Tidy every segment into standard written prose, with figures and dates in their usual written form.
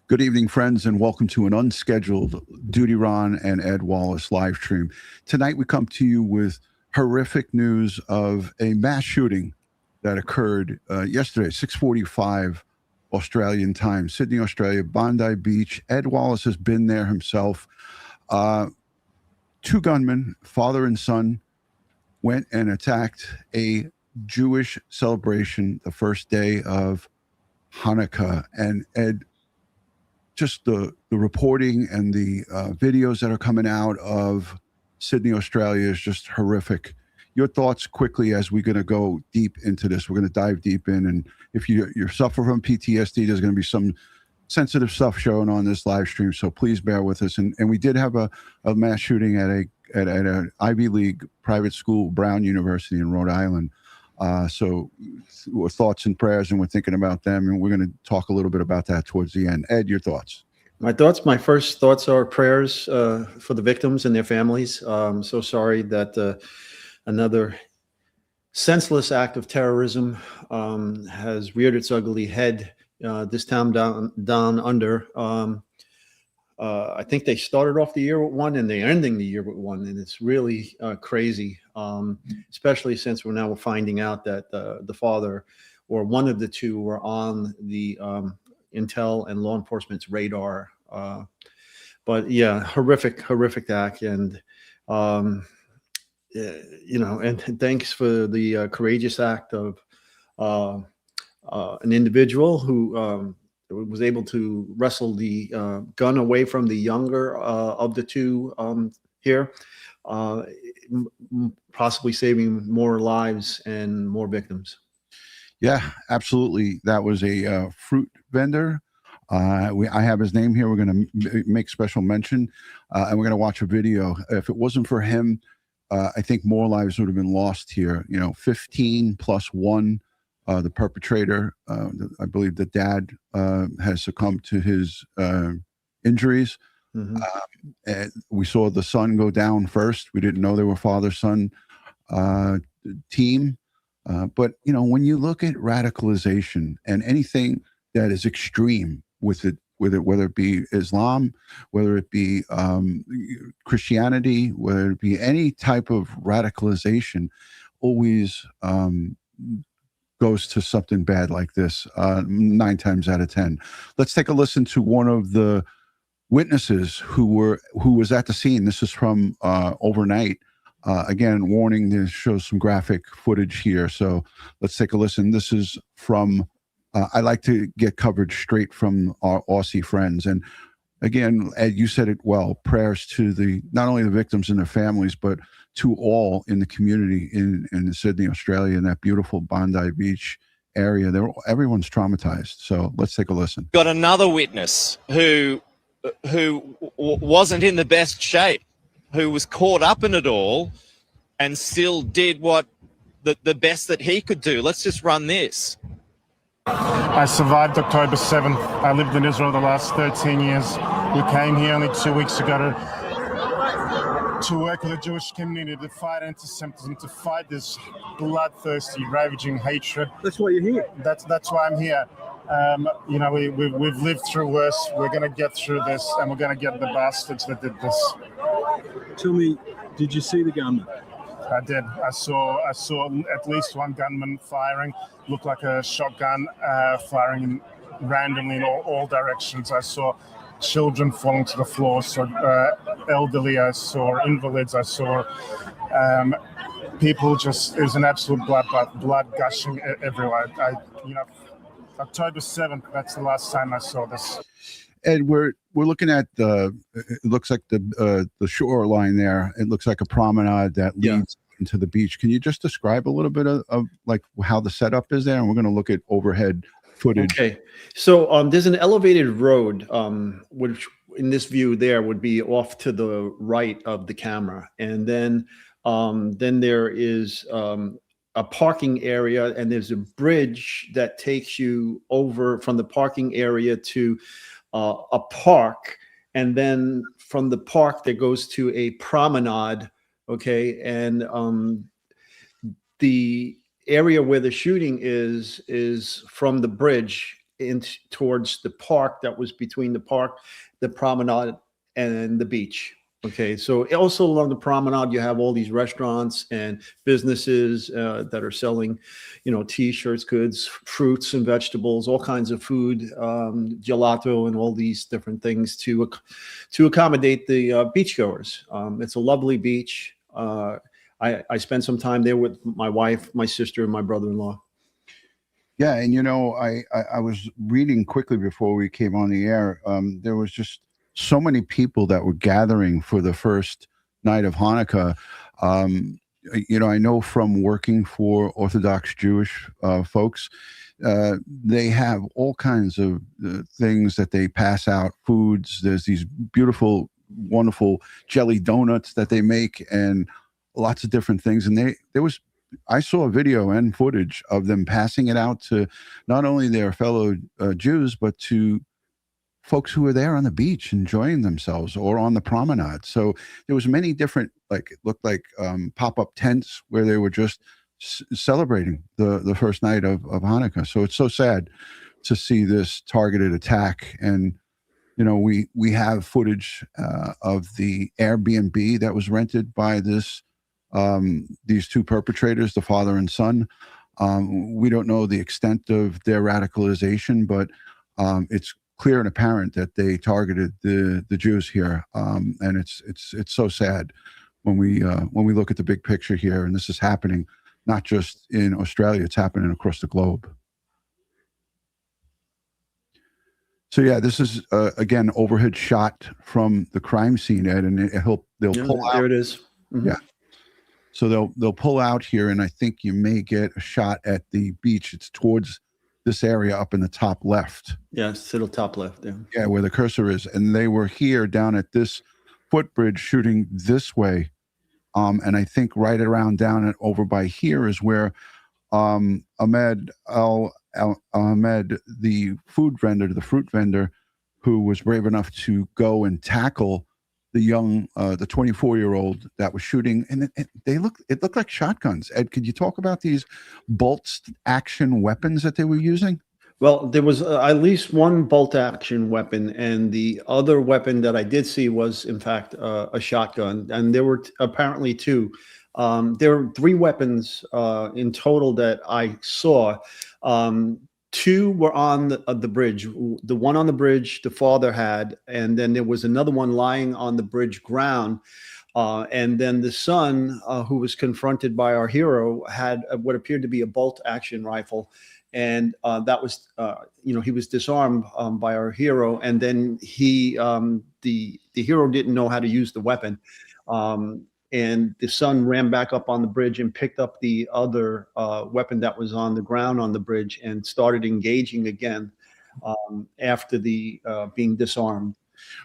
Good evening, friends, and welcome to an unscheduled DutyRon and Ed Wallace live stream. Tonight, we come to you with horrific news of a mass shooting that occurred yesterday, 6:45 Australian time, Sydney, Australia, Bondi Beach. Ed Wallace has been there himself. Two gunmen, father and son, went and attacked a Jewish celebration, the first day of Hanukkah. And Ed, just the reporting and the videos that are coming out of Sydney, Australia is just horrific. Your thoughts quickly as we're going to go deep into this. We're going to dive deep in. And if you suffer from PTSD, there's going to be some sensitive stuff showing on this live stream. So please bear with us. And we did have a mass shooting at an Ivy League private school, Brown University in Rhode Island. So thoughts and prayers, and we're thinking about them, and we're going to talk a little bit about that towards the end. Ed, your thoughts? My first thoughts are prayers for the victims and their families. I'm so sorry that another senseless act of terrorism has reared its ugly head this time down under. I think they started off the year with one, and they're ending the year with one, and it's really crazy, especially since we're finding out that the father or one of the two were on the intel and law enforcement's radar. But yeah, horrific act, and and thanks for the courageous act of an individual who was able to wrestle the gun away from the younger of the two here, possibly saving more lives and more victims. Yeah, absolutely. That was a fruit vendor. I have his name here. We're going to make special mention, and we're going to watch a video. If it wasn't for him, I think more lives would have been lost here. 15 plus one. The perpetrator, I believe the dad has succumbed to his injuries. Mm-hmm. And we saw the son go down first. We didn't know they were father-son team. But, when you look at radicalization and anything that is extreme with it, whether it be Islam, whether it be Christianity, whether it be any type of radicalization, always goes to something bad like this 9 times out of 10. Let's take a listen to one of the witnesses who was at the scene. This is from overnight. Again, warning, this shows some graphic footage here. So let's take a listen. This is from, I like to get coverage straight from our Aussie friends. And again, Ed, you said it well, prayers to not only the victims and their families, but to all in the community in Sydney, Australia, in that beautiful Bondi Beach area. Everyone's traumatized. So let's take a listen. Got another witness who wasn't in the best shape, who was caught up in it all and still did what the best that he could do. Let's just run this. I survived October 7th. I lived in Israel the last 13 years. We came here only 2 weeks ago to work with the Jewish community, to fight anti-Semitism, to fight this bloodthirsty, ravaging hatred. That's why you're here. That's why I'm here. We've lived through worse. We're going to get through this, and we're going to get the bastards that did this. Tell me, did you see the gunman? I did. I saw at least one gunman firing. Looked like a shotgun, firing randomly in all directions. I saw children falling to the floor. So elderly. I saw invalids. I saw people. It was an absolute bloodbath, blood gushing everywhere. October 7th. That's the last time I saw this. Ed, we're looking at it looks like the shoreline there. It looks like a promenade that leads into the beach. Can you just describe a little bit of like how the setup is there? And we're going to look at overhead footage. Okay, so there's an elevated road, which in this view there would be off to the right of the camera, and then there is a parking area, and there's a bridge that takes you over from the parking area to a park, and then from the park that goes to a promenade. Okay, and the area where the shooting is from the bridge in towards the park that was between the park, the promenade, and the beach. Okay, so also along the promenade, you have all these restaurants and businesses that are selling, T-shirts, goods, fruits and vegetables, all kinds of food, gelato, and all these different things to accommodate the beachgoers. It's a lovely beach. I spent some time there with my wife, my sister, and my brother-in-law. Yeah, and I was reading quickly before we came on the air. There was just so many people that were gathering for the first night of Hanukkah. I know from working for Orthodox Jewish folks, they have all kinds of things that they pass out, foods. There's these beautiful, wonderful jelly donuts that they make, and lots of different things. And I saw a video and footage of them passing it out to not only their fellow Jews, but to folks who were there on the beach enjoying themselves or on the promenade. So there was many different, it looked like pop-up tents where they were just celebrating the first night of Hanukkah. So it's so sad to see this targeted attack. And, we have footage of the Airbnb that was rented by these two perpetrators, the father and son. We don't know the extent of their radicalization, but it's clear and apparent that they targeted the Jews here, and it's so sad when we look at the big picture here. And this is happening not just in Australia; it's happening across the globe. So yeah, this is again overhead shot from the crime scene, Ed, and they'll pull out. There it is. Mm-hmm. Yeah. So they'll pull out here, and I think you may get a shot at the beach. It's towards this area up in the top left. Yeah, it's to the top left. Yeah. Yeah, where the cursor is. And they were here down at this footbridge shooting this way. And I think right around down over by here is where Ahmed, the fruit vendor, who was brave enough to go and tackle the 24-year-old that was shooting, and it looked like shotguns. Ed, could you talk about these bolt action weapons that they were using? Well, there was at least one bolt action weapon, and the other weapon that I did see was in fact a shotgun, and there were apparently two. There were three weapons in total that I saw. Two were on the bridge. The one on the bridge the father had, and then there was another one lying on the bridge ground. And then the son, who was confronted by our hero, had what appeared to be a bolt action rifle. And that was, he was disarmed by our hero. And then the hero didn't know how to use the weapon. And the son ran back up on the bridge and picked up the other weapon that was on the ground on the bridge and started engaging again after the being disarmed.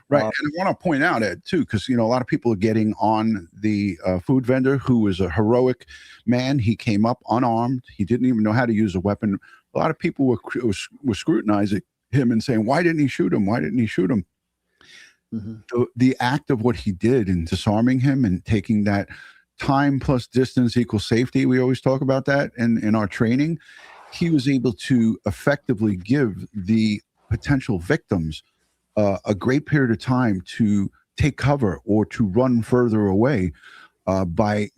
Right. And I want to point out, Ed, too, because, a lot of people are getting on the food vendor, who was a heroic man. He came up unarmed. He didn't even know how to use a weapon. A lot of people were scrutinizing him and saying, why didn't he shoot him? Why didn't he shoot him? Mm-hmm. The act of what he did in disarming him and taking that time plus distance equals safety, we always talk about that in our training, he was able to effectively give the potential victims a great period of time to take cover or to run further away by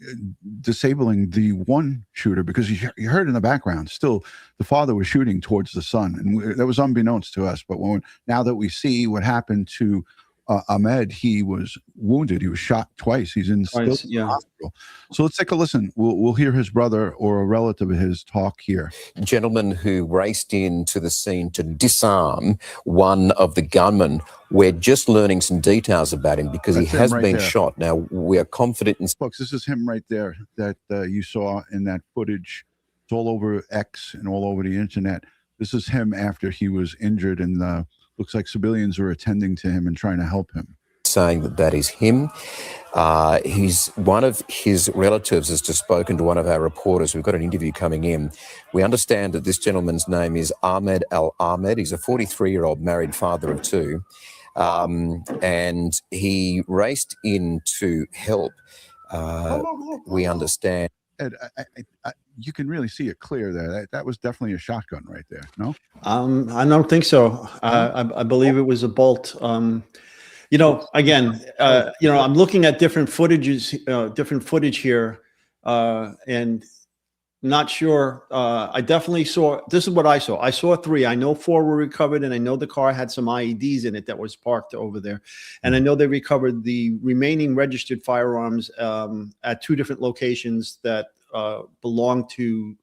disabling the one shooter, because you heard in the background still the father was shooting towards the son, and that was unbeknownst to us. But now that we see what happened to Ahmed, he was wounded. He was shot twice. He's in the hospital. So let's take a listen. We'll hear his brother or a relative of his talk here. Gentleman who raced into the scene to disarm one of the gunmen. We're just learning some details about him because he has been shot. Now, we are confident in... Folks, this is him right there that you saw in that footage. It's all over X and all over the internet. This is him after he was injured, and looks like civilians are attending to him and trying to help him. Saying that is him. One of his relatives has just spoken to one of our reporters. We've got an interview coming in. We understand that this gentleman's name is Ahmed Al-Ahmed. He's a 43-year-old married father of two. And he raced in to help, we understand. Ed, you can really see it clear there. That was definitely a shotgun right there. No. I don't think so. I believe it was a bolt. Again, I'm looking at different footage here, and not sure. I definitely saw, this is what I saw. I saw 3. I know 4 were recovered, and I know the car had some IEDs in it that was parked over there. And I know they recovered the remaining registered firearms at 2 different locations that belong to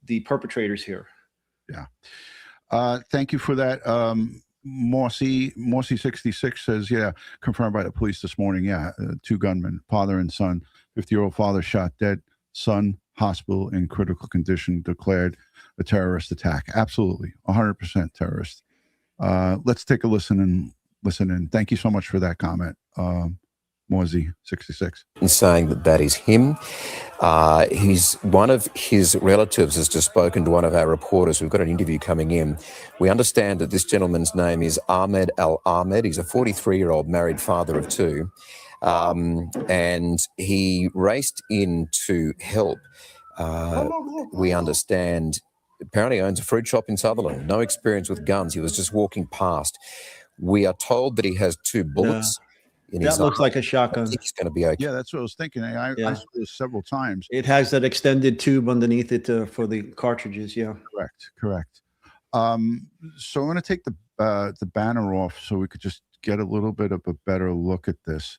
the perpetrators here. Yeah. Thank you for that. Morsey 66 says, yeah, confirmed by the police this morning. Yeah, 2 gunmen, father and son. 50-year-old father shot dead, son hospital in critical condition, declared a terrorist attack. Absolutely, 100% terrorist. Let's take a listen in. Thank you so much for that comment, Morsey 66. And saying that is him. One of his relatives has just spoken to one of our reporters. We've got an interview coming in. We understand that this gentleman's name is Ahmed Al Ahmed. He's a 43-year-old married father of 2. And he raced in to help. We understand, apparently owns a fruit shop in Sutherland. No experience with guns. He was just walking past. We are told that he has 2 bullets. That looks like a shotgun. I think he's going to be okay. Yeah, that's what I was thinking. I saw this several times. It has that extended tube underneath it for the cartridges. Yeah. Correct. So I'm going to take the banner off so we could just get a little bit of a better look at this.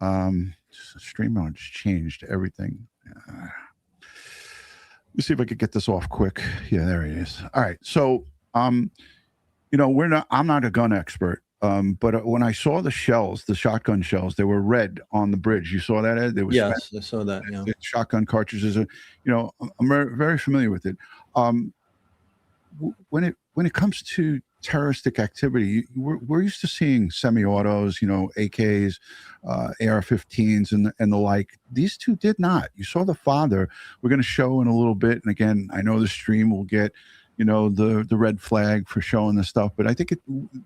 StreamYard just changed everything. Let me see if I could get this off quick. Yeah, there he is. All right. So, I'm not a gun expert. But when I saw the shells, the shotgun shells, they were red on the bridge. You saw that, Ed? Yes, I saw that. Yeah. Shotgun cartridges. I'm very, very familiar with it. When it comes to terroristic activity, we're used to seeing semi-autos, AKs, AR-15s, and the like. These 2 did not. You saw the father. We're going to show in a little bit. And again, I know the stream will get the red flag for showing this stuff, but I think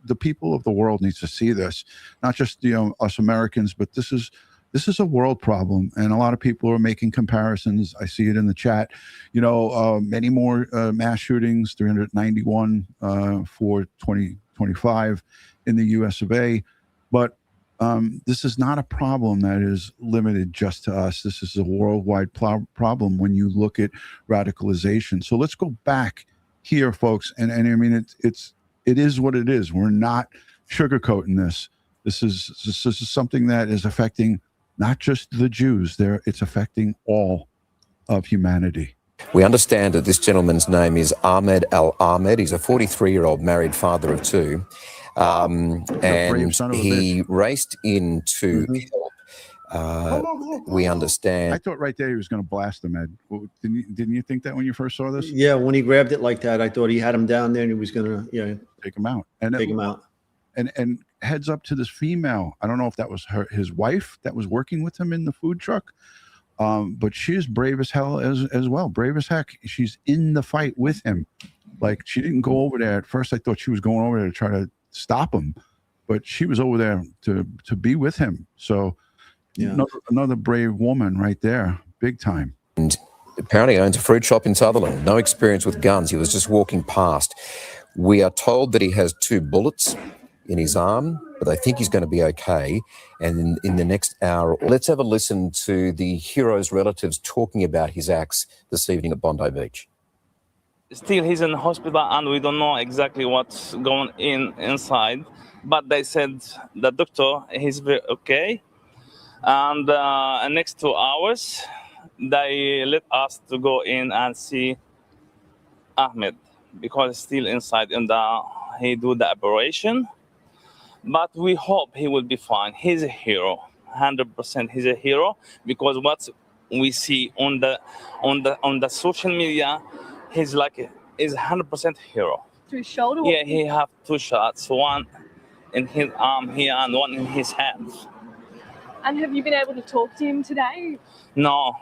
the people of the world needs to see this, not just us Americans, but this is a world problem, and a lot of people are making comparisons. I see it in the chat. Many more mass shootings, 391 for 2025 in the U.S. of A. But this is not a problem that is limited just to us. This is a worldwide problem when you look at radicalization. So let's go back here, folks, and I mean it is what it is. We're not sugarcoating this. This is something that is affecting not just the Jews. It's affecting all of humanity. We understand that this gentleman's name is Ahmed Al Ahmed. He's a 43-year-old married father of 2, and he raced in to help. We understand. I thought right there he was going to blast him, Ed. Didn't you think that when you first saw this? Yeah, when he grabbed it like that, I thought he had him down there and he was going to take him out. And heads up to this female. I don't know if that was his wife that was working with him in the food truck, but she is brave as hell as well. Brave as heck. She's in the fight with him. Like, she didn't go over there. At first, I thought she was going over there to try to stop him, but she was over there to be with him. So. Yeah. Another brave woman right there, big time. And apparently owns a fruit shop in Sutherland. No experience with guns. He was just walking past. We are told that he has 2 bullets in his arm, but I think he's going to be okay. And in the next hour, let's have a listen to the hero's relatives talking about his acts this evening at Bondi Beach. Still, he's in the hospital, and we don't know exactly what's going inside. But they said the doctor, he's very okay. And next 2 hours, they let us to go in and see Ahmed, because he's still inside and he do the operation. But we hope he will be fine. He's a hero, 100%. He's a hero, because what we see on the social media, he's 100% hero. To his shoulder? Yeah, he have 2 shots, one in his arm here and one in his hand. And have you been able to talk to him today? No,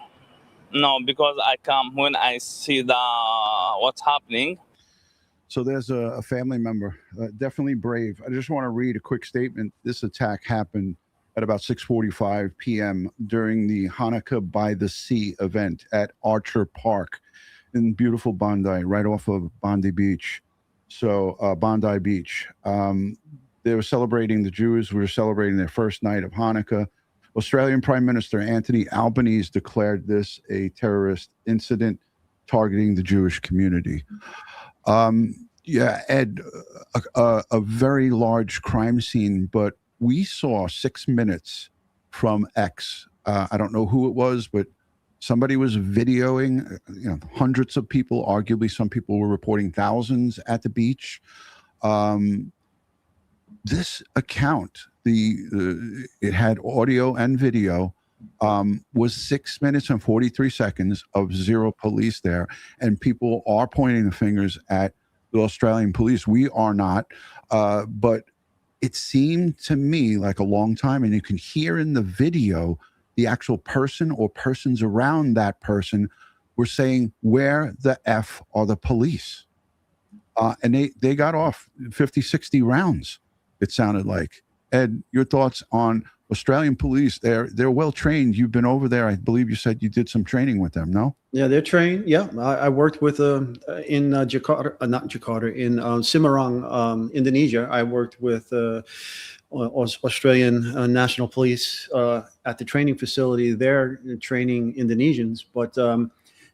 because I come when I see what's happening. So there's a family member, definitely brave. I just want to read a quick statement. This attack happened at about 6:45 p.m. during the Hanukkah by the Sea event at Archer Park in beautiful Bondi, right off of Bondi Beach. So Bondi Beach. They were celebrating, the Jews were celebrating their first night of Hanukkah. Australian Prime Minister Anthony Albanese declared this a terrorist incident targeting the Jewish community. Yeah, Ed, a very large crime scene, but we saw 6 minutes from X. I don't know who it was, but somebody was videoing, hundreds of people. Arguably, some people were reporting thousands at the beach. This account, it had audio and video, was 6 minutes and 43 seconds of zero police there, and people are pointing the fingers at the Australian police. We are not, but it seemed to me like a long time, and you can hear in the video the actual person or persons around that person were saying, "Where the F are the police?" And they got off 50, 60 rounds, it sounded like. Ed, your thoughts on Australian police? They're well trained. You've been over there. I believe you said you did some training with them, no? Yeah, they're trained. Yeah, I worked with in Jakarta, not Jakarta, in Semarang, Indonesia. I worked with Australian National Police at the training facility there, training Indonesians. But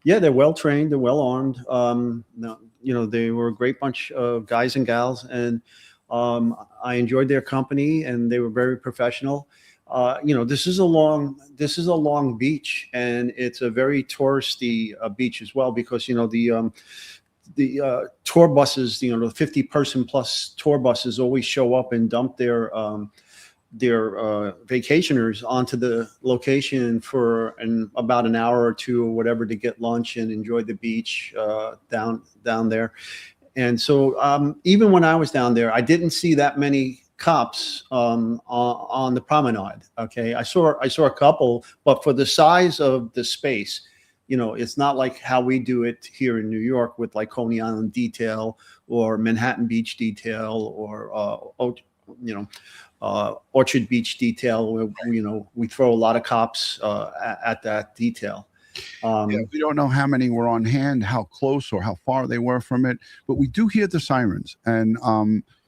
yeah, they're well trained. They're well armed. They were a great bunch of guys and gals, and I enjoyed their company, and they were very professional. This is a long beach, and it's a very touristy beach as well, because the tour buses, the 50-person plus tour buses always show up and dump their vacationers onto the location for about an hour or two or whatever to get lunch and enjoy the beach down there. And so even when I was down there, I didn't see that many cops on the promenade. Okay, I saw a couple, but for the size of the space, it's not like how we do it here in New York with like Coney Island detail or Manhattan Beach detail or Orchard Beach detail, where we throw a lot of cops at that detail. We don't know how many were on hand, how close or how far they were from it, but we do hear the sirens. And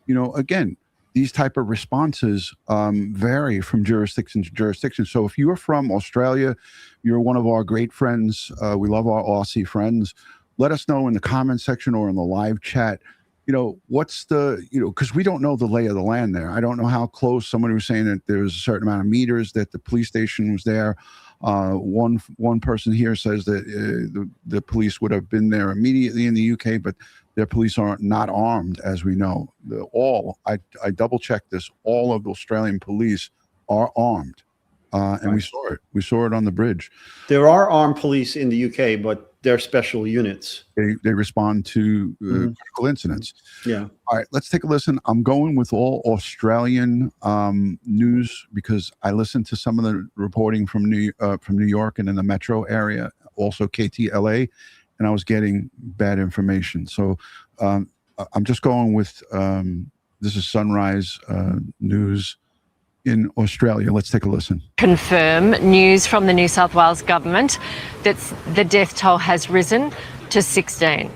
again, these type of responses vary from jurisdiction to jurisdiction. So if you're from Australia, you're one of our great friends. We love our Aussie friends. Let us know in the comment section or in the live chat. What's the, because we don't know the lay of the land there. I don't know how close. Somebody was saying that there's a certain amount of meters that the police station was there. One person here says that the police would have been there immediately in the UK, but their police are not armed, as we know. I double checked this. All of the Australian police are armed, and right. We saw it on the bridge. There are armed police in the UK, but they're special units. They respond to critical incidents. Yeah. All right, let's take a listen. I'm going with all Australian news because I listened to some of the reporting from New York and in the metro area, also KTLA, and I was getting bad information. So I'm just going with this is Sunrise News in Australia. Let's take a listen. Confirm news from the New South Wales government that the death toll has risen to 16.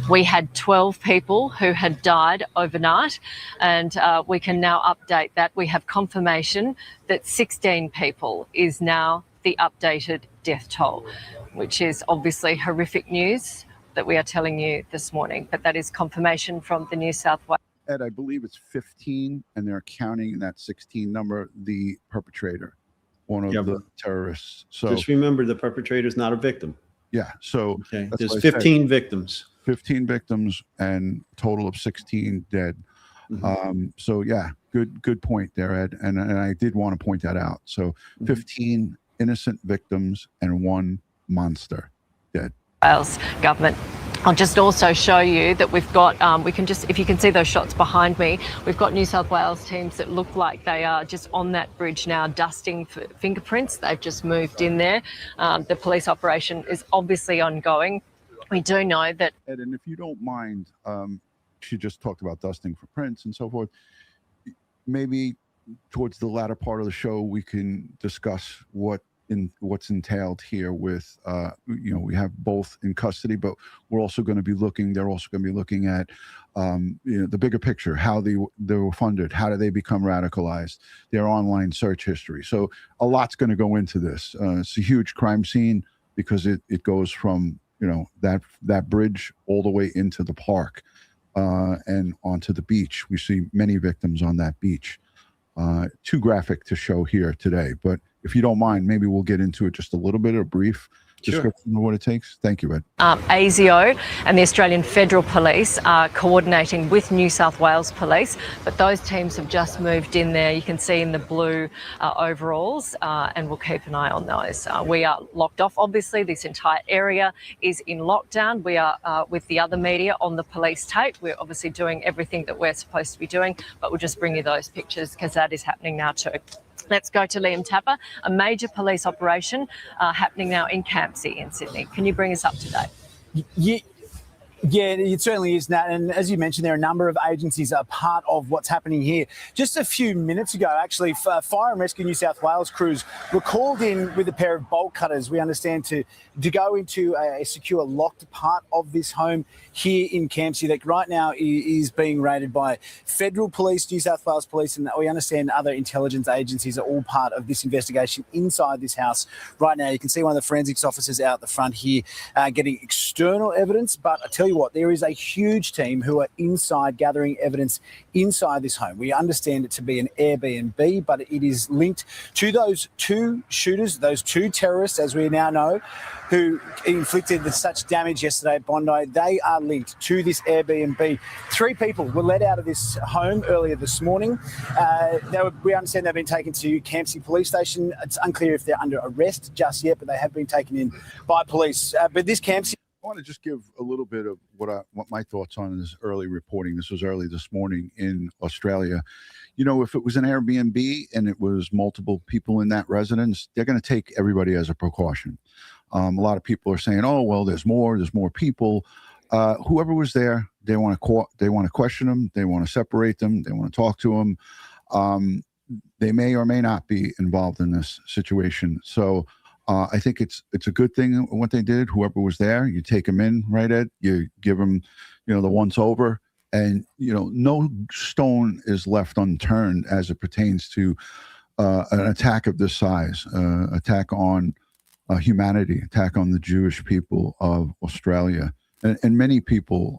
We had 12 people who had died overnight, and we can now update that. We have confirmation that 16 people is now the updated death toll, which is obviously horrific news that we are telling you this morning, but that is confirmation from the New South Wales. Ed, I believe it's 15, and they're counting in that 16 number the perpetrator, one of the terrorists. So just remember, the perpetrator is not a victim. Yeah. So there's 15 victims. 15 victims and a total of 16 dead. Mm-hmm. So yeah, good point there, Ed. And I did want to point that out. So 15 innocent victims and one monster dead. Wales government. I'll just also show you that we've got, if you can see those shots behind me, we've got New South Wales teams that look like they are just on that bridge now dusting for fingerprints. They've just moved in there. The police operation is obviously ongoing. We do know that. Ed, and if you don't mind, she just talked about dusting for prints and so forth. Maybe towards the latter part of the show, we can discuss what's entailed here with, we have both in custody, but they're also going to be looking at, the bigger picture, how they were funded, how do they become radicalized, their online search history. So a lot's going to go into this. It's a huge crime scene because it goes from, that bridge all the way into the park and onto the beach. We see many victims on that beach. Too graphic to show here today, but if you don't mind, maybe we'll get into it just a little bit, a brief description of what it takes. Thank you, Ed. ASIO and the Australian Federal Police are coordinating with New South Wales Police, but those teams have just moved in there. You can see in the blue overalls, and we'll keep an eye on those. We are locked off. Obviously, this entire area is in lockdown. We are with the other media on the police tape. We're obviously doing everything that we're supposed to be doing, but we'll just bring you those pictures because that is happening now too. Let's go to Liam Tapper, a major police operation happening now in Campsie in Sydney. Can you bring us up to date? Yeah, it certainly is, Nat. And as you mentioned, there are a number of agencies that are part of what's happening here. Just a few minutes ago, actually, Fire and Rescue New South Wales crews were called in with a pair of bolt cutters, we understand, to go into a secure locked part of this home here in Campsie that right now is being raided by Federal Police, New South Wales Police, and we understand other intelligence agencies are all part of this investigation inside this house right now. You can see one of the forensics officers out the front here getting external evidence, but I tell you what, there is a huge team who are inside gathering evidence inside this home. We understand it to be an Airbnb, but it is linked to those two shooters, those two terrorists, as we now know, who inflicted such damage yesterday at Bondi. They are linked to this Airbnb. 3 people were let out of this home earlier this morning. We understand they've been taken to Campsie Police Station. It's unclear if they're under arrest just yet, but they have been taken in by police. But this Campsie... I want to just give a little bit of what my thoughts on this early reporting. This was early this morning in Australia. If it was an Airbnb and it was multiple people in that residence, they're going to take everybody as a precaution. A lot of people are saying, "Oh, well, there's more people." Whoever was there, they want to question them, they want to separate them, they want to talk to them. They may or may not be involved in this situation. So I think it's a good thing what they did. Whoever was there, you take them in, right, Ed? You give them, the once over, and no stone is left unturned as it pertains to an attack of this size, attack on humanity, attack on the Jewish people of Australia, and many people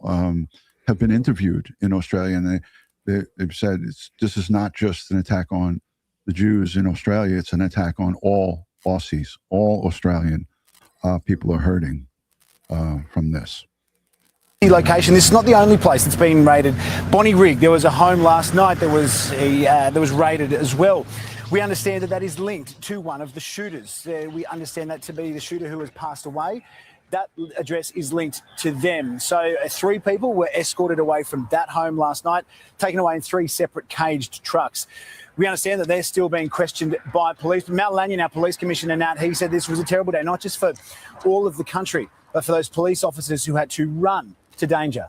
have been interviewed in Australia, and they've said this is not just an attack on the Jews in Australia; it's an attack on all Aussies, all Australian people are hurting from this. Location. This is not the only place that's been raided. Bonnie Rig, there was a home last night that was raided as well. We understand that is linked to one of the shooters. We understand that to be the shooter who has passed away. That address is linked to them. So 3 people were escorted away from that home last night, taken away in 3 separate caged trucks. We understand that they're still being questioned by police. But Mal Lanyon, our police commissioner, Nat, he said this was a terrible day, not just for all of the country, but for those police officers who had to run to danger.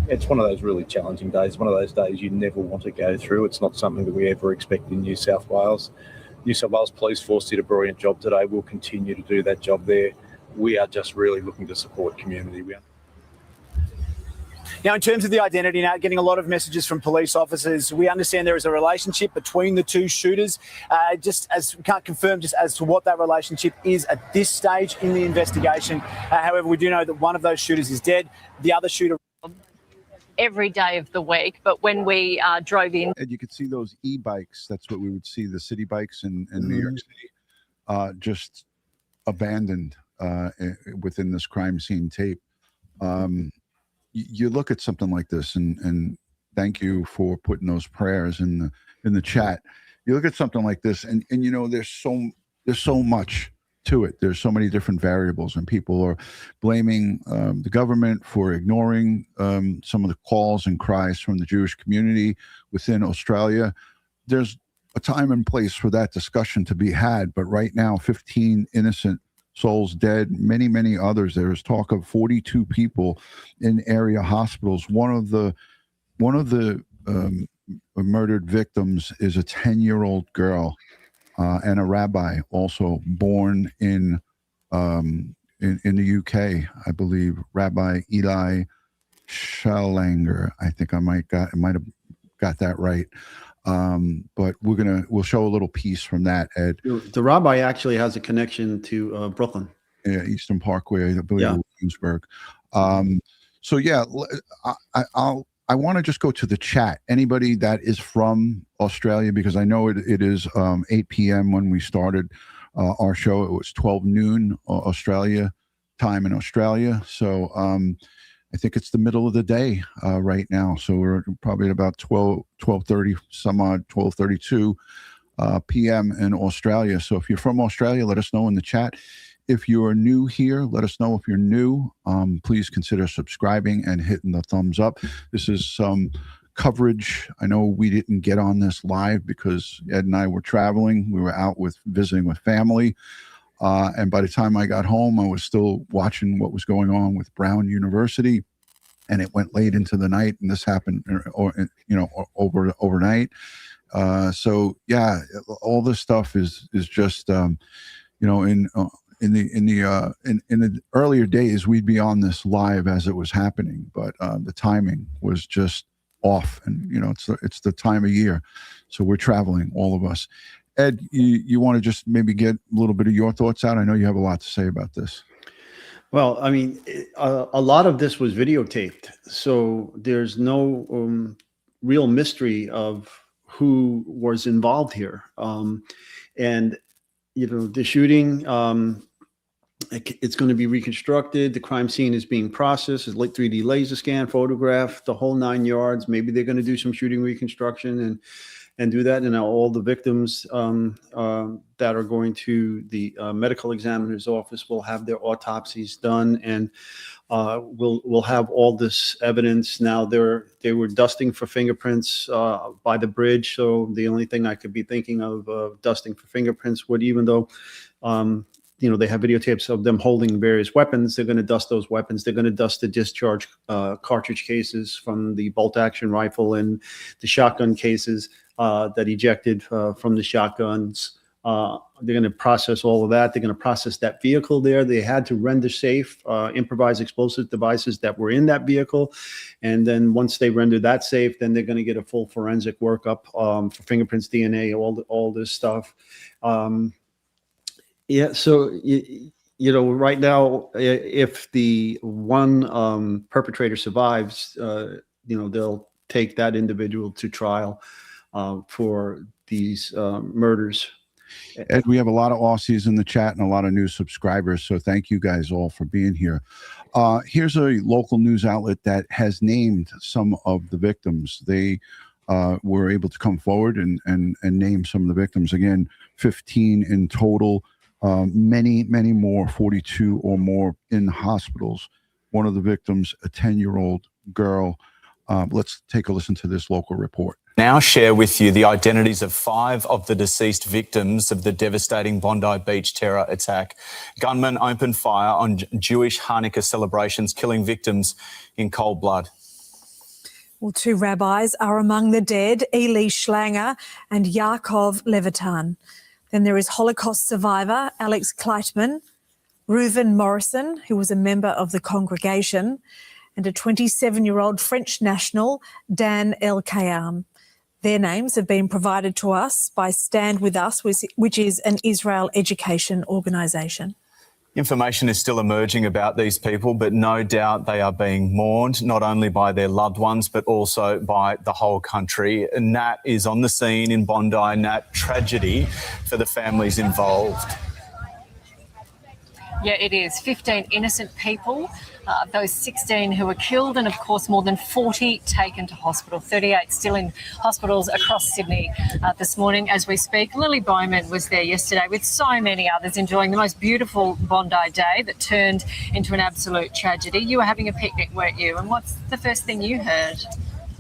It's one of those really challenging days, one of those days you never want to go through. It's not something that we ever expect in New South Wales. New South Wales Police Force did a brilliant job today. We'll continue to do that job there. We are just really looking to support community. Now, in terms of the identity, now getting a lot of messages from police officers, we understand there is a relationship between the 2 shooters. Just as we can't confirm just as to what that relationship is at this stage in the investigation. However, we do know that one of those shooters is dead. The other shooter... Every day of the week, but when we drove in... And you could see those e-bikes. That's what we would see, the city bikes in New York City, just abandoned within this crime scene tape. You look at something like this, and thank you for putting those prayers in the chat. You look at something like this, and there's so much to it. There's so many different variables, and people are blaming the government for ignoring some of the calls and cries from the Jewish community within Australia. There's a time and place for that discussion to be had, but right now, 15 innocent souls dead, many others. There is talk of 42 people in area hospitals. One of the murdered victims is a 10-year-old girl and a rabbi, also born in the UK, I believe, Rabbi Eli Schalanger. I think I might have got that right. But we'll show a little piece from that, Ed. The rabbi actually has a connection to Brooklyn. Yeah, Eastern Parkway, I believe, Yeah. Williamsburg. So yeah, I want to just go to the chat. Anybody that is from Australia, because I know it is 8 p.m. when we started our show. It was 12 noon Australia time in Australia. So I think it's the middle of the day right now. So we're probably at about 12:30, some odd 12:32 p.m. in Australia. So if you're from Australia, let us know in the chat. If you are new here, let us know if you're new. Please consider subscribing and hitting the thumbs up. This is some coverage. I know we didn't get on this live because Ed and I were traveling. We were out visiting with family. And by the time I got home, I was still watching what was going on with Brown University. And it went late into the night, and this happened overnight. So yeah, all this stuff is just in the earlier days, we'd be on this live as it was happening, but the timing was just off, and it's the time of year, so we're traveling, all of us. Ed, you want to just maybe get a little bit of your thoughts out? I know you have a lot to say about this. Well, I mean, a lot of this was videotaped, so there's no real mystery of who was involved here, and the shooting, it's going to be reconstructed. The crime scene is being processed. It's like 3D laser scan, photograph, the whole 9 yards. Maybe they're going to do some shooting reconstruction and do that. And all the victims that are going to the medical examiner's office will have their autopsies done, and we'll have all this evidence. Now they were dusting for fingerprints by the bridge, so the only thing I could be thinking of dusting for fingerprints would, even though they have videotapes of them holding various weapons, they're going to dust those weapons. They're going to dust the discharge cartridge cases from the bolt action rifle and the shotgun cases that ejected from the shotguns. They're going to process all of that. They're going to process that vehicle there. They had to render safe improvised explosive devices that were in that vehicle. And then once they render that safe, then they're going to get a full forensic workup for fingerprints, DNA, all this stuff. Yeah. So, right now, if the one perpetrator survives, they'll take that individual to trial for these murders. Ed, we have a lot of Aussies in the chat and a lot of new subscribers, so thank you guys all for being here. Here's a local news outlet that has named some of the victims. They were able to come forward and name some of the victims. Again, 15 in total, many more, 42 or more in hospitals. One of the victims, a 10-year-old girl. Let's take a listen to this local report. Now share with you the identities of 5 of the deceased victims of the devastating Bondi Beach terror attack. Gunmen opened fire on Jewish Hanukkah celebrations, killing victims in cold blood. Well, 2 rabbis are among the dead, Eli Schlanger and Yaakov Levitan. Then there is Holocaust survivor Alex Kleitman, Reuven Morrison, who was a member of the congregation, and a 27-year-old French national, Dan El Kayam. Their names have been provided to us by Stand With Us, which is an Israel education organisation. Information is still emerging about these people, but no doubt they are being mourned, not only by their loved ones, but also by the whole country. Nat is on the scene in Bondi. Nat, tragedy for the families involved. Yeah, it is. 15 innocent people, those 16 who were killed, and of course more than 40 taken to hospital, 38 still in hospitals across Sydney this morning as we speak. Lily Bowman was there yesterday with so many others, enjoying the most beautiful Bondi day that turned into an absolute tragedy. You were having a picnic, weren't you? And what's the first thing you heard?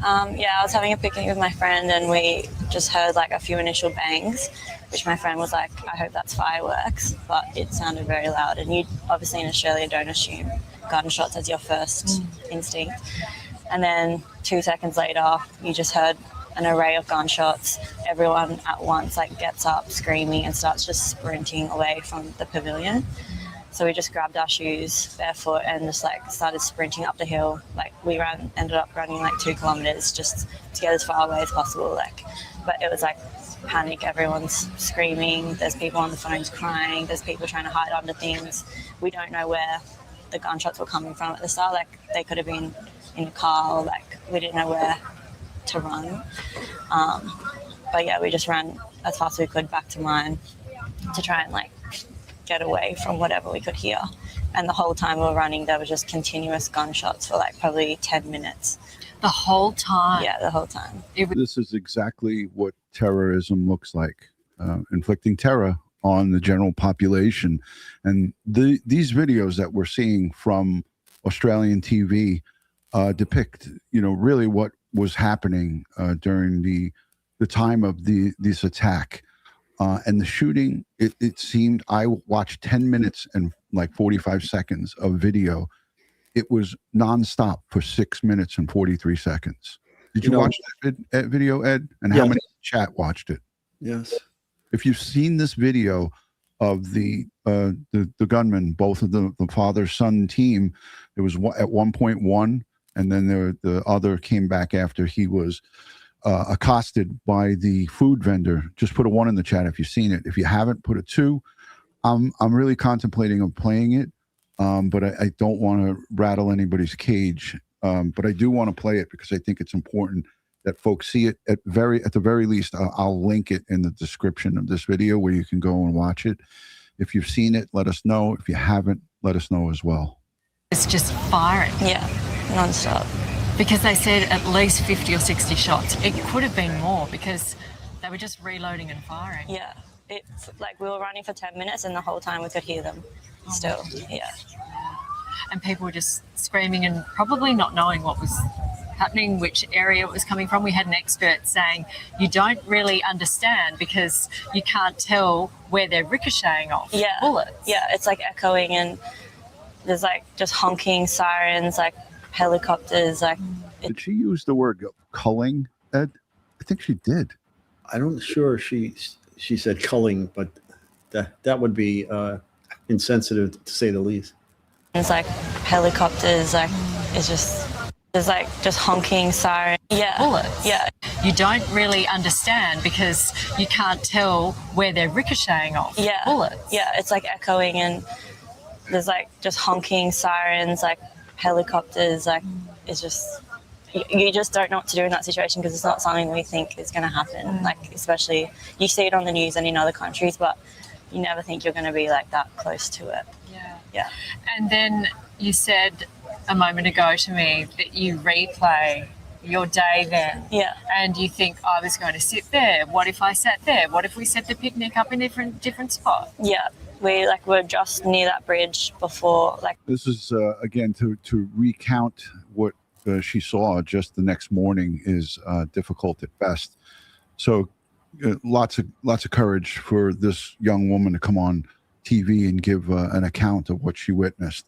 I was having a picnic with my friend, and we just heard like a few initial bangs, which my friend was like, I hope that's fireworks, but it sounded very loud. And you obviously in Australia don't assume gunshots as your first instinct. And then 2 seconds later, you just heard an array of gunshots. Everyone at once like gets up screaming and starts just sprinting away from the pavilion. So we just grabbed our shoes barefoot and just like started sprinting up the hill. Like we ended up running like 2 kilometers just to get as far away as possible. Like, but it was like panic. Everyone's screaming. There's people on the phones crying. There's people trying to hide under things. We don't know where the gunshots were coming from at the start. Like they could have been in a car. Or, like we didn't know where to run. But yeah, we just ran as fast as we could back to mine to try and like get away from whatever we could hear. And the whole time we were running, there was just continuous gunshots for like probably 10 minutes. The whole time? Yeah, the whole time. This is exactly what terrorism looks like, inflicting terror on the general population. And these videos that we're seeing from Australian TV depict, really what was happening during the time of this attack. And the shooting, it seemed, I watched 10 minutes and like 45 seconds of video. It was nonstop for 6 minutes and 43 seconds. Did you watch that video, Ed? And how many in the chat watched it? Yes. If you've seen this video of the gunman, both of the father-son team, there was at 1.1, and then the other came back after he was accosted by the food vendor. Just put a 1 in the chat if you've seen it. If you haven't, put a 2. I'm really contemplating on playing it, but I don't want to rattle anybody's cage. But I do want to play it because I think it's important that folks see it. At the very least, I'll link it in the description of this video where you can go and watch it. If you've seen it, let us know. If you haven't, let us know as well. It's just firing. Yeah, nonstop. Because they said at least 50 or 60 shots. It could have been more because they were just reloading and firing. Yeah, it's like we were running for 10 minutes and the whole time we could hear them still. Yeah. And people were just screaming and probably not knowing what was happening, which area it was coming from. We had an expert saying you don't really understand because you can't tell where they're ricocheting off bullets. Yeah, it's like echoing and there's like just honking sirens, like helicopters. Like, did she use the word culling, Ed? I think she did. I'm sure she said culling, but that would be insensitive to say the least. It's like helicopters, like it's just there's like just honking siren. Yeah. Bullets. Yeah. You don't really understand because you can't tell where they're ricocheting off. Yeah. Bullets. Yeah, it's like echoing and there's like just honking sirens, like helicopters, like it's just you just don't know what to do in that situation because it's not something we think is going to happen. Like especially you see it on the news and in other countries, but you never think you're going to be like that close to it. Yeah. And then you said a moment ago to me that you replay your day then. Yeah. And you think I was going to sit there. What if I sat there? What if we set the picnic up in a different spot? Yeah. We're just near that bridge before. Like this is again to recount what she saw just the next morning is difficult at best. So lots of courage for this young woman to come on TV and give an account of what she witnessed.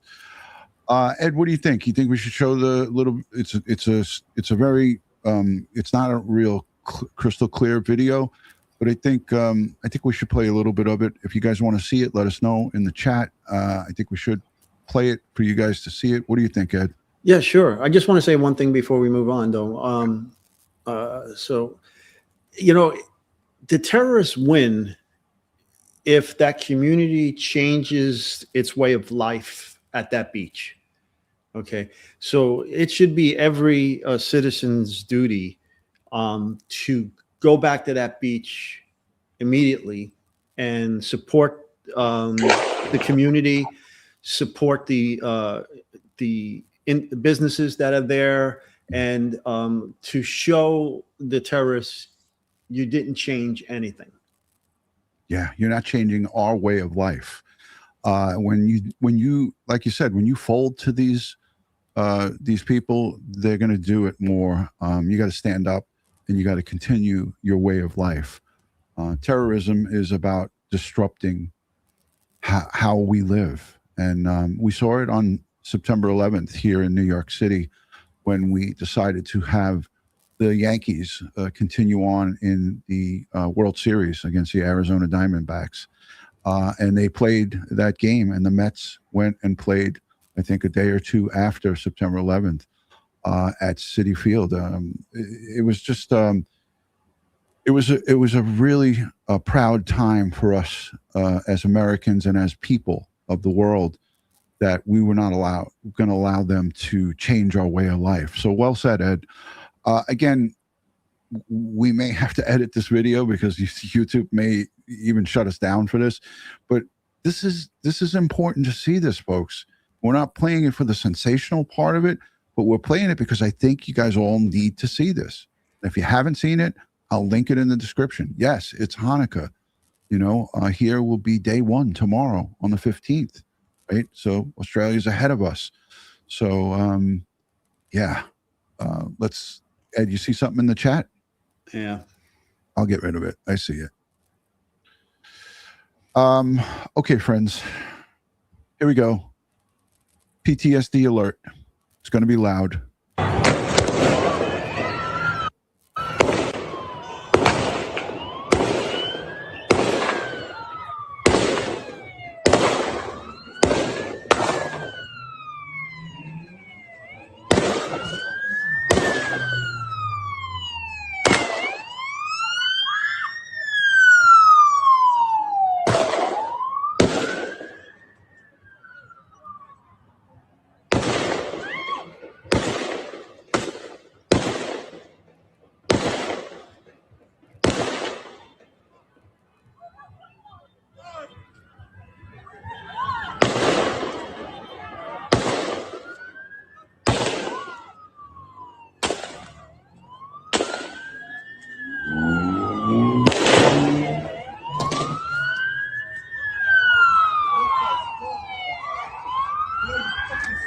Ed, what do you think? You think we should show the little? It's a very it's not a real crystal clear video, but I think we should play a little bit of it. If you guys want to see it, let us know in the chat. I think we should play it for you guys to see it. What do you think, Ed? Yeah, sure. I just want to say one thing before we move on, though. So, the terrorists win if that community changes its way of life at that beach. Okay, so it should be every citizen's duty to go back to that beach immediately and support the community, support the businesses that are there, and to show the terrorists you didn't change anything. Yeah, you're not changing our way of life. When you, like you said, when you fold to these people, they're going to do it more. You got to stand up and you got to continue your way of life. Terrorism is about disrupting how we live. And we saw it on September 11th here in New York City when we decided to have the Yankees continue on in the World Series against the Arizona Diamondbacks. And they played that game, and the Mets went and played, I think, a day or two after September 11th at Citi Field. It was just, it was a really proud time for us as Americans and as people of the world, that we were not going to allow them to change our way of life. So well said, Ed. Again, we may have to edit this video because YouTube may even shut us down for this, but this is important to see this, folks. We're not playing it for the sensational part of it, but we're playing it because I think you guys all need to see this. If you haven't seen it, I'll link it in the description. Yes, it's Hanukkah. Here will be day one tomorrow on the 15th, right? So Australia's ahead of us. So, let's, Ed, you see something in the chat? Yeah. I'll get rid of it. I see it. Okay, friends. Here we go. PTSD alert. It's going to be loud.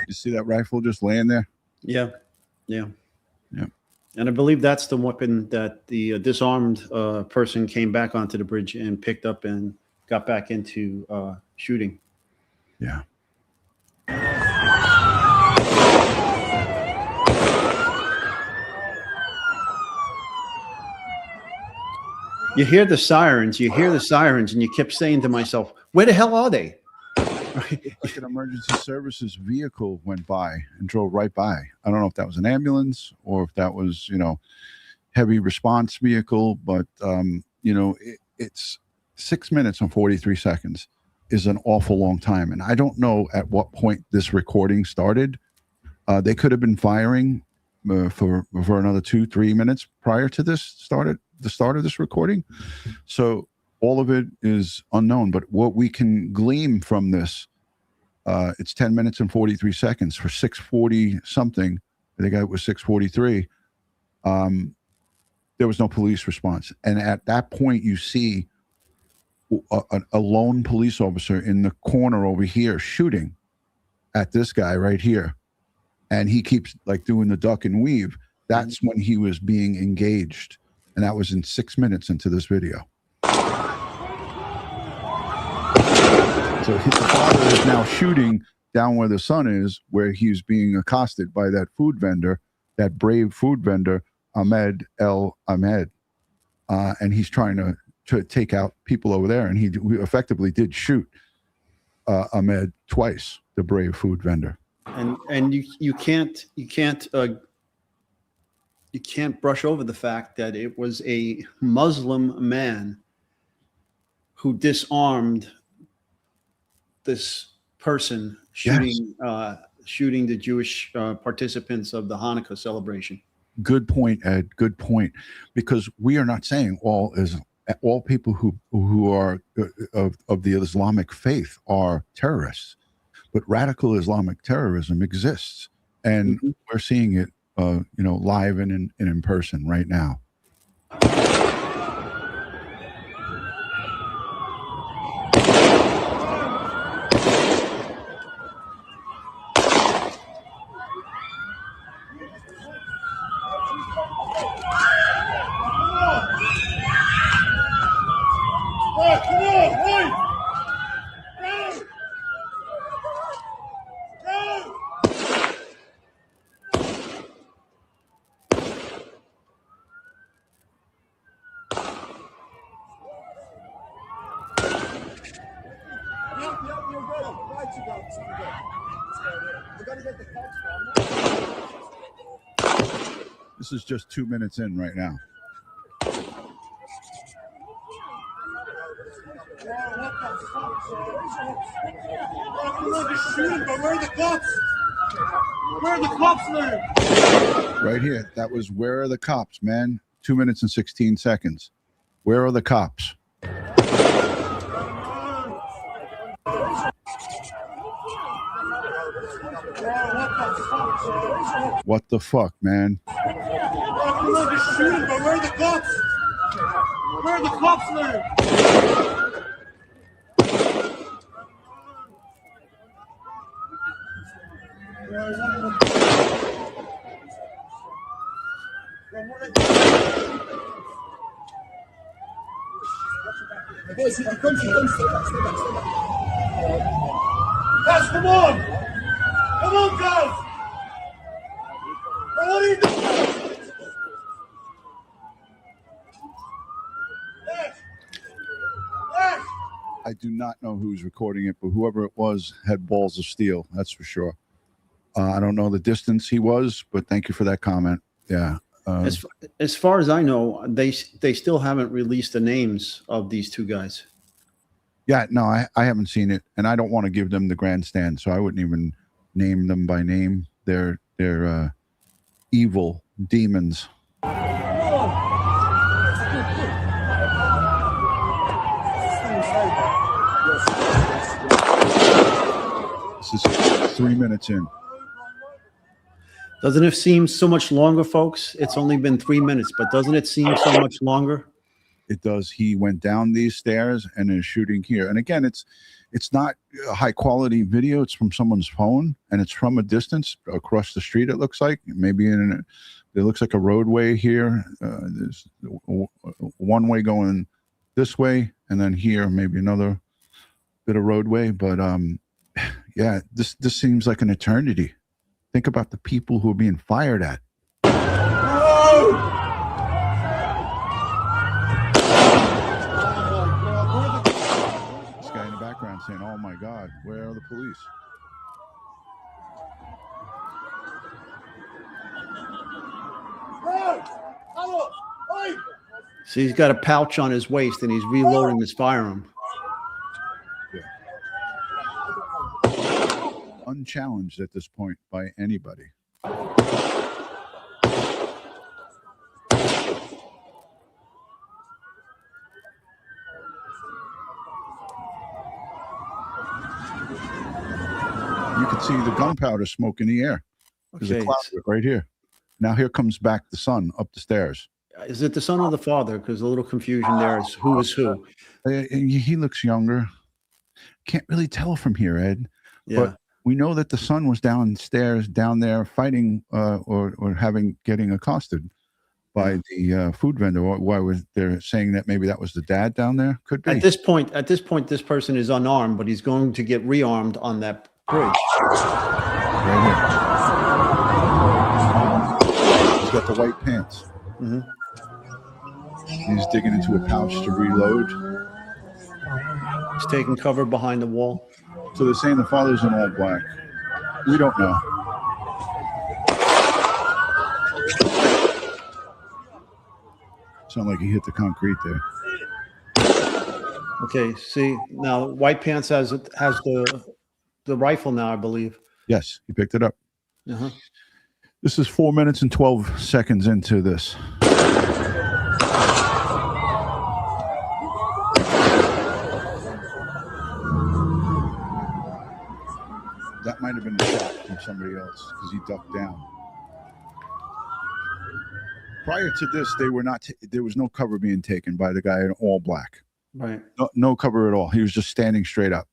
You see that rifle just laying there? Yeah. Yeah. And I believe that's the weapon that the disarmed person came back onto the bridge and picked up and got back into shooting. Yeah. You hear the sirens, and you kept saying to myself, where the hell are they? Like an emergency services vehicle went by and drove right by. I don't know if that was an ambulance or if that was, heavy response vehicle, but, it's 6 minutes and 43 seconds is an awful long time. And I don't know at what point this recording started. They could have been firing for another 2-3 minutes prior to the start of this recording. So all of it is unknown, but what we can glean from this, it's 10 minutes and 43 seconds for 6:40 something. I think it was 6:43. There was no police response. And at that point, you see a lone police officer in the corner over here shooting at this guy right here. And he keeps like doing the duck and weave. That's when he was being engaged. And that was in 6 minutes into this video. So the father is now shooting down where the son is, where he's being accosted by that food vendor, that brave food vendor, Ahmed El Ahmed. And he's trying to take out people over there. And he effectively did shoot Ahmed twice, the brave food vendor. And you can't brush over the fact that it was a Muslim man who disarmed this person shooting the Jewish participants of the Hanukkah celebration. Good point, Ed. Good point. Because we are not saying all people who are of the Islamic faith are terrorists, but radical Islamic terrorism exists, and we're seeing it, live and in person right now. This is just 2 minutes in right now. Where are the cops? Where are the cops, man? Right here. That was where are the cops, man? 2 minutes and 16 seconds. Where are the cops? What the fuck, man? Where are the cops? Where are the cops, man? Guys, come on! Come on, guys! What are you doing? I do not know who's recording it, but whoever it was had balls of steel. That's for sure. I don't know the distance he was, but thank you for that comment. Yeah. As far as I know, they still haven't released the names of these two guys. Yeah, no, I haven't seen it, and I don't want to give them the grandstand, so I wouldn't even name them by name. They're evil demons. This is 3 minutes in. Doesn't it seem so much longer, folks? It's only been 3 minutes, but doesn't it seem so much longer? It does. He went down these stairs and is shooting here. And again, it's not a high quality video. It's from someone's phone, and it's from a distance across the street. It looks like maybe it looks like a roadway here. There's one way going this way, and then here maybe another bit of roadway. But yeah, this seems like an eternity. Think about the people who are being fired at. This guy in the background saying, "Oh my God, where are the police?" See, he's got a pouch on his waist, and he's reloading his firearm. Unchallenged at this point by anybody. You can see the gunpowder smoke in the air. There's a cloud right here. Now here comes back the son up the stairs. Is it the son or the father? Because a little confusion there is who is who. He looks younger. Can't really tell from here, Ed. Yeah. But we know that the son was downstairs, down there, fighting or getting accosted by the food vendor. Why was they saying that maybe that was the dad down there? Could be. At this point, this person is unarmed, but he's going to get rearmed on that bridge. Right here. He's got the white pants. Mm-hmm. He's digging into a pouch to reload. He's taking cover behind the wall. So they're saying the father's in all black. We don't know. Sound like he hit the concrete there. Okay, see now, White Pants has the rifle now, I believe. Yes, he picked it up. Uh-huh. This is 4 minutes and 12 seconds into this. That might have been a shot from somebody else because he ducked down. Prior to this, they were not. There was no cover being taken by the guy in all black. Right. No cover at all. He was just standing straight up.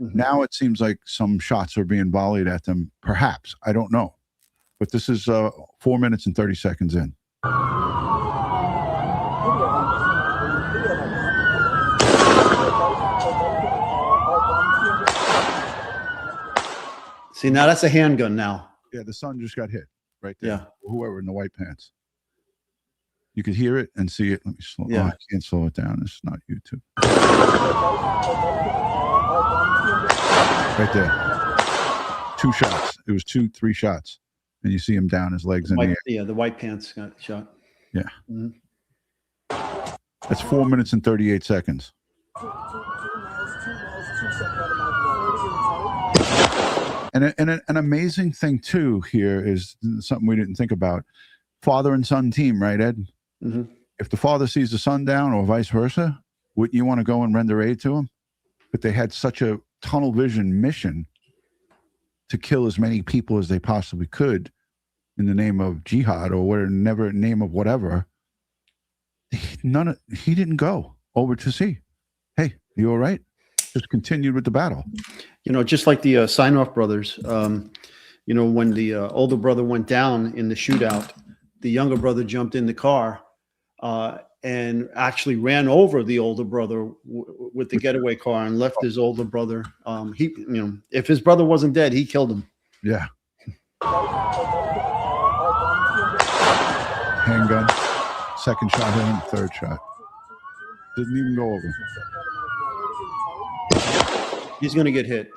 Mm-hmm. Now it seems like some shots are being volleyed at them. Perhaps, I don't know. But this is 4 minutes and 30 seconds in. See, now that's a handgun now. Yeah, the son just got hit right there. Yeah. Whoever in the white pants. You could hear it and see it. Let me slow. Yeah. Oh, I can't slow it down. It's not YouTube. Right there. 2 shots. It was 3 shots and you see him down, his legs in the air. Yeah, the white pants got shot. Yeah. Mhm. That's 4 minutes and 38 seconds. And an amazing thing too here is something we didn't think about. Father and son team, right, Ed? Mhm. If the father sees the son down or vice versa, wouldn't you want to go and render aid to him? But they had such a tunnel vision mission to kill as many people as they possibly could in the name of jihad or whatever, never name of whatever. He didn't go over to see, hey, you all right? Just continued with the battle. You know, just like the Sign-Off brothers, you know, when the older brother went down in the shootout, the younger brother jumped in the car and actually ran over the older brother with the getaway car and left his older brother. He, you know, if his brother wasn't dead, he killed him. Yeah. Handgun, second shot hit him, third shot. Didn't even go over. He's going to get hit.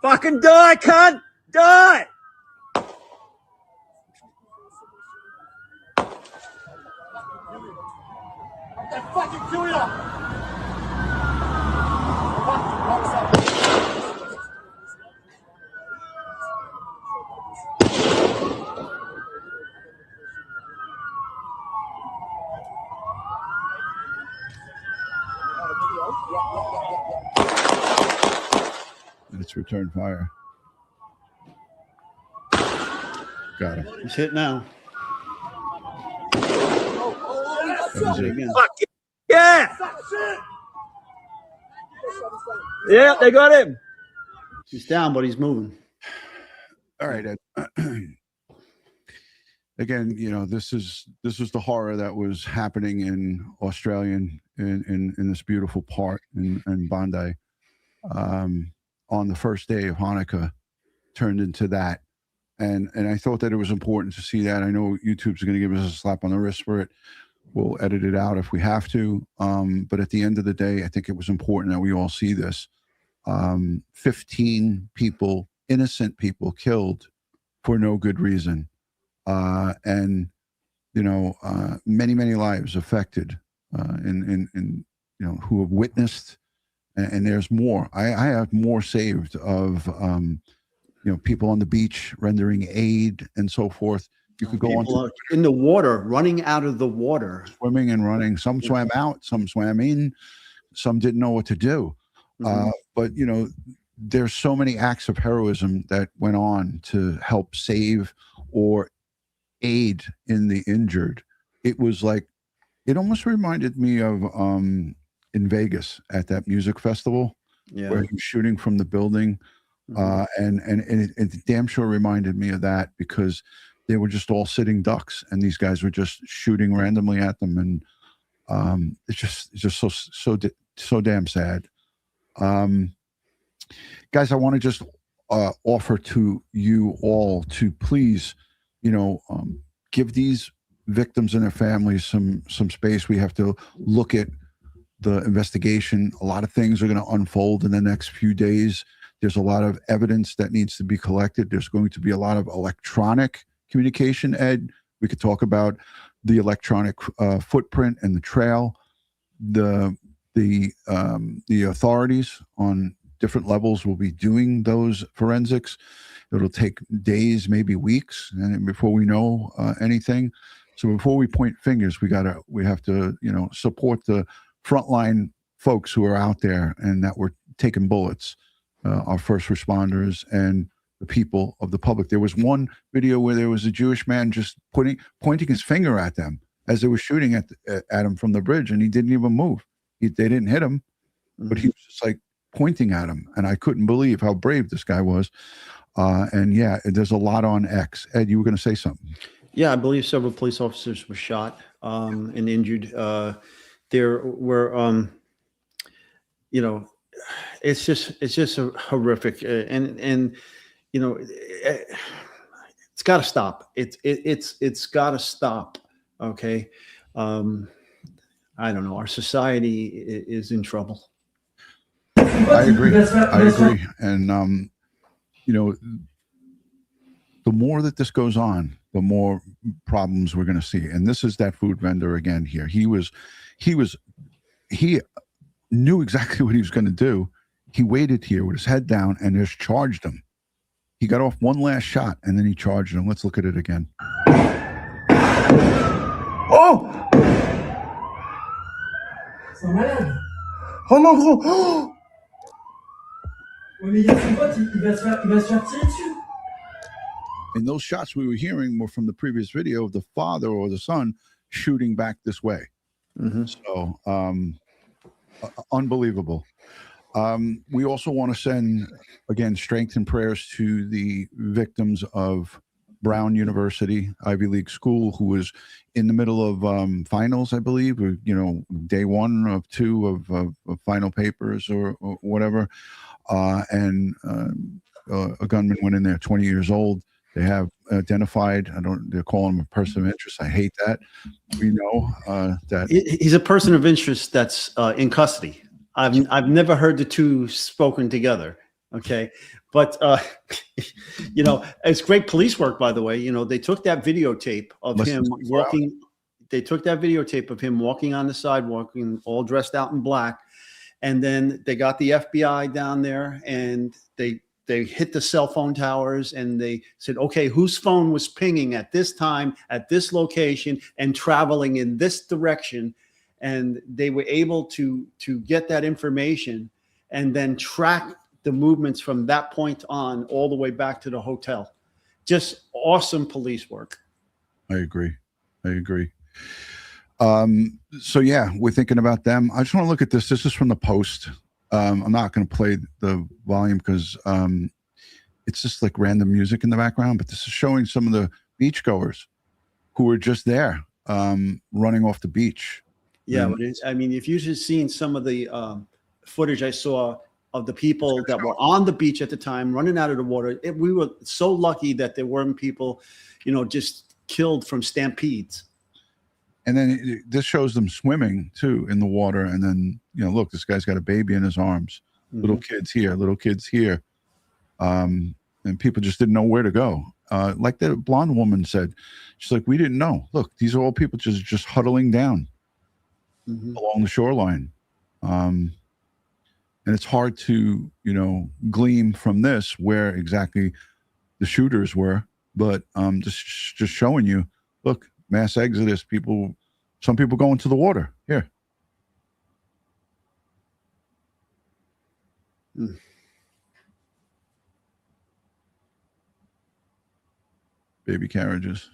Fucking die, cunt! Die! That fucking kill you! And it's return fire. Got him. He's hit now. That was it. Again. Fuck yeah! Yeah, they got him. He's down, but he's moving. All right, Ed. Again, you know, this is the horror that was happening in Australia in this beautiful part in Bondi. On the first day of Hanukkah, turned into that, and I thought that it was important to see that. I know YouTube's going to give us a slap on the wrist for it. We'll edit it out if we have to. But at the end of the day, I think it was important that we all see this. 15 people, innocent people, killed for no good reason, and you know, many lives affected, in you know, who have witnessed. And there's more. I have more saved of, you know, people on the beach rendering aid and so forth. You could go on in the water, running out of the water, swimming and running. Some swam out, some swam in, some didn't know what to do. But you know, there's so many acts of heroism that went on to help save or aid in the injured. It was like, it almost reminded me of in Vegas at that music festival, where he was shooting from the building, and it damn sure reminded me of that, because they were just all sitting ducks, and these guys were just shooting randomly at them, and it's just so damn sad. Guys, I want to just offer to you all to please, you know, give these victims and their families some space. We have to look at the investigation. A lot of things are going to unfold in the next few days. There's a lot of evidence that needs to be collected. There's going to be a lot of electronic communication, Ed. We could talk about the electronic footprint and the trail. The authorities on different levels will be doing those forensics. It'll take days, maybe weeks, and before we know anything. So before we point fingers, we have to, you know, support the frontline folks who are out there and that were taking bullets, our first responders and the people of the public. There was one video where there was a Jewish man just pointing his finger at them as they were shooting at him from the bridge, and he didn't even move. They didn't hit him, but he was just like pointing at him, and I couldn't believe how brave this guy was. And yeah, there's a lot on X. Ed, you were going to say something. Yeah, I believe several police officers were shot and injured. There were, you know, it's just a horrific, and you know, it's got to stop. It's got to stop. Okay, I don't know. Our society is in trouble. I agree. And you know, the more that this goes on, the more problems we're going to see. And this is that food vendor again here. He knew exactly what he was going to do. He waited here with his head down and just charged him. He got off one last shot and then he charged him. Let's look at it again. Oh! C'est un malade. Oh mon gros! Oh! Ouais, mais il y a son pote, il va se faire tirer dessus. And those shots we were hearing were from the previous video of the father or the son shooting back this way. So unbelievable. We also want to send, again, strength and prayers to the victims of Brown University, Ivy League school, who was in the middle of finals, I believe, or, you know, day 1 of 2 of final papers or whatever. And a gunman went in there, 20 years old. They have identified, they're calling him a person of interest. I hate that. We know that He's a person of interest that's in custody. I've never heard the two spoken together. Okay. But, you know, it's great police work, by the way. You know, they took that videotape of him walking. They took that videotape of him walking on the sidewalk, all dressed out in black. And then they got the FBI down there and they hit the cell phone towers and they said, okay, whose phone was pinging at this time, at this location, and traveling in this direction. And they were able to get that information and then track the movements from that point on all the way back to the hotel. Just awesome police work. I agree. So yeah, we're thinking about them. I just want to look at this. This is from the Post. I'm not going to play the volume because it's just like random music in the background, but this is showing some of the beachgoers who were just there running off the beach. Yeah, I mean, if you've just seen some of the footage I saw of the people that were on the beach at the time running out of the water, we were so lucky that there weren't people, you know, just killed from stampedes. And then this shows them swimming too in the water. And then, you know, look, this guy's got a baby in his arms, little kids here. And people just didn't know where to go. Like the blonde woman said, she's like, we didn't know. Look, these are all people just huddling down along the shoreline. And it's hard to, you know, glean from this where exactly the shooters were, but just showing you, look, mass exodus, some people going to the water here. Baby carriages.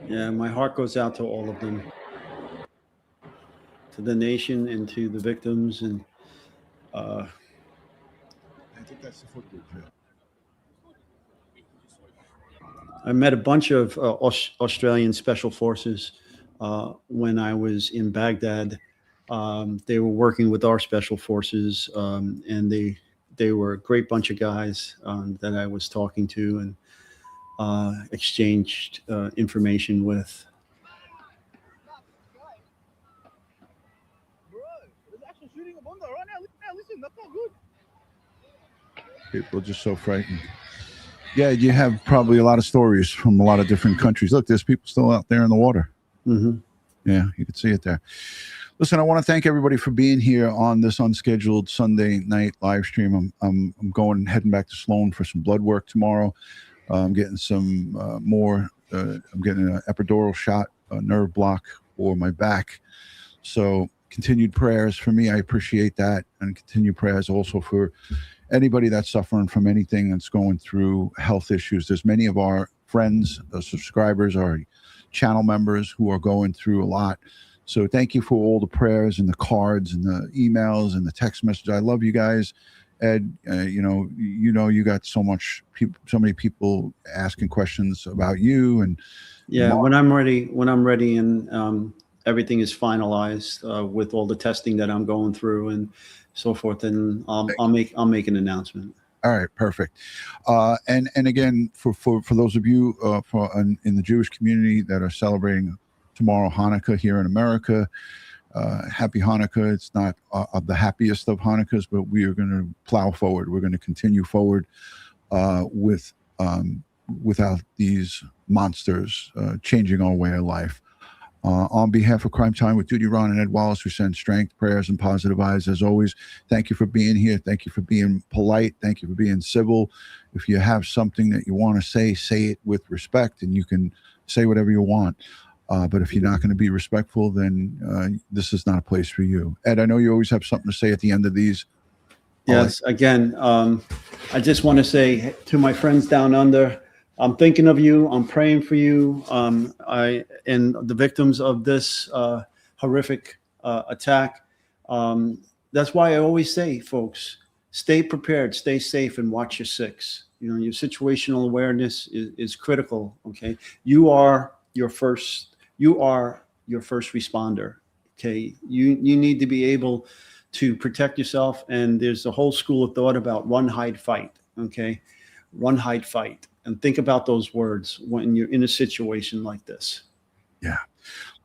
Yeah, my heart goes out to all of them, to the nation and to the victims. And I think that's the footbridge. I met a bunch of Australian special forces when I was in Baghdad. They were working with our special forces, and they were a great bunch of guys that I was talking to and exchanged information with. People are just so frightened. Yeah, you have probably a lot of stories from a lot of different countries. Look, there's people still out there in the water. Yeah, you can see it there. Listen, I want to thank everybody for being here on this unscheduled Sunday night live stream. I'm heading back to Sloan for some blood work tomorrow. I'm getting some more. I'm getting an epidural shot, a nerve block for my back. So continued prayers for me. I appreciate that. And continued prayers also for anybody that's suffering from anything that's going through health issues. There's many of our friends, subscribers, our channel members who are going through a lot. So thank you for all the prayers and the cards and the emails and the text messages. I love you guys. Ed, you got so many people asking questions about you. And yeah, when I'm ready and everything is finalized with all the testing that I'm going through and so forth, and I'll make an announcement. All right, perfect. And again, for those of you in the Jewish community that are celebrating tomorrow Hanukkah here in America, happy Hanukkah. It's not the happiest of Hanukkahs, but we are going to plow forward. We're going to continue forward without these monsters changing our way of life. On behalf of Crime Time with DutyRon and Ed Wallace, we send strength, prayers, and positive vibes. As always, thank you for being here. Thank you for being polite. Thank you for being civil. If you have something that you want to say it with respect, and you can say whatever you want. But if you're not going to be respectful, then this is not a place for you. Ed, I know you always have something to say at the end of these. Yes, again, I just want to say to my friends down under, I'm thinking of you. I'm praying for you. And the victims of this horrific attack. That's why I always say, folks, stay prepared, stay safe, and watch your six. Your situational awareness is critical. Okay, you are your first responder. Okay, you need to be able to protect yourself. And there's a whole school of thought about run, hide, fight. Okay, run, hide, fight. And think about those words when you're in a situation like this. Yeah.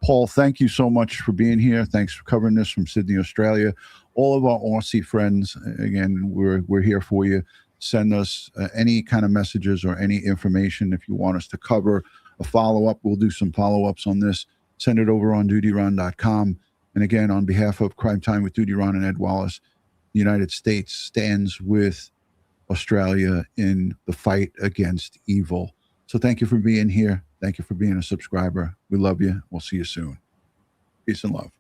Paul, thank you so much for being here. Thanks for covering this from Sydney, Australia. All of our Aussie friends, again, we're here for you. Send us any kind of messages or any information if you want us to cover a follow-up. We'll do some follow-ups on this. Send it over on DutyRon.com. And again, on behalf of Crime Time with DutyRon and Ed Wallace, the United States stands with Australia in the fight against evil. So thank you for being here. Thank you for being a subscriber. We love you. We'll see you soon. Peace and love.